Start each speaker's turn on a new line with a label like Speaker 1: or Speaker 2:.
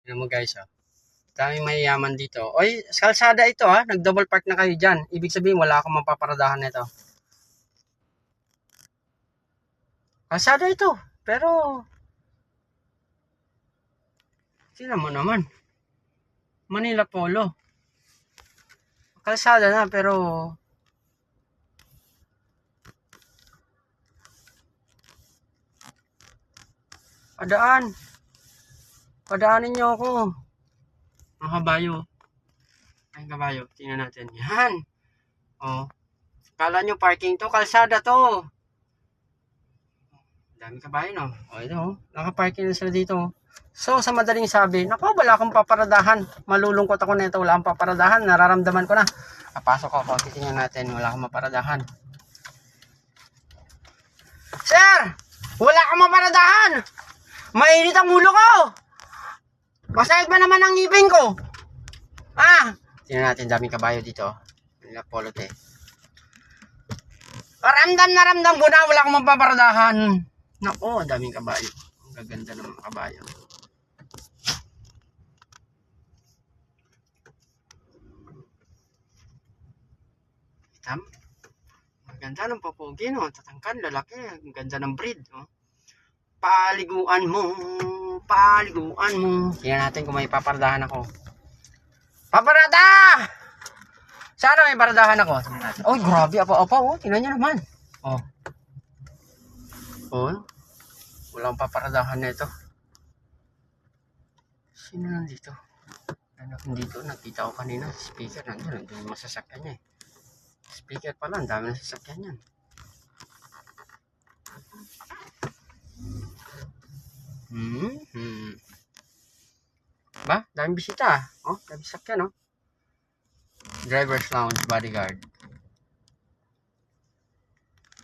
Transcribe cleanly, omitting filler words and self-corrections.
Speaker 1: Ano mo guys, oh. Daming mayayaman dito. Oy, kalsada ito ha. Nag-double park na kayo dyan. Ibig sabihin, wala akong mapaparadahan nito. Kalsada ito. Pero, sila mo naman. Manila Polo. Kalsada na, pero, padaan. Padaanin nyo ako. Mga kabayo. Ay, kabayo. Tingnan natin. Yan. Oh. Kala nyo parking to. Kalsada to. Dami kabayo, no? O, ito, oh. Nakaparking na sila dito, oh. So, sa madaling sabi, naku, wala akong paparadahan. Malulungkot ako nito. Wala akong paparadahan. Nararamdaman ko na. Papasok ako. Titingnan natin. Wala akong maparadahan. Sir! Wala akong maparadahan! Mainit ang ulo ko! Masayag ba naman ang ngipin ko? Ah! Tingnan natin, daming kabayo dito. Manila Polo te. Ramdam na ramdam ko na wala akong mapaparadahan. Nako, daming kabayo. Ang gaganda ng mga kabayo. Tam? Ang ganda ng papogi, no? Tatangkan, lalaki. Ang ganda ng breed, no? Paliguan mo. Paliguan mo. Tingnan natin kung may paparadahan ako. Paparada! Sana may paradahan ako. Tingnan natin. Oh, grabe. Apa-apa, oh. Tingnan nyo naman. Oh. Oh. Walang paparadahan na ito. Sino nandito? Ano nandito? Nakita ko kanina. Speaker nandun. Nandun yung masasakyan niya eh. Speaker pala. Ang dami na sasakyan yan. Ba? Daming bisita. Oh, daming sasakyan, oh. Driver's Lounge Bodyguard.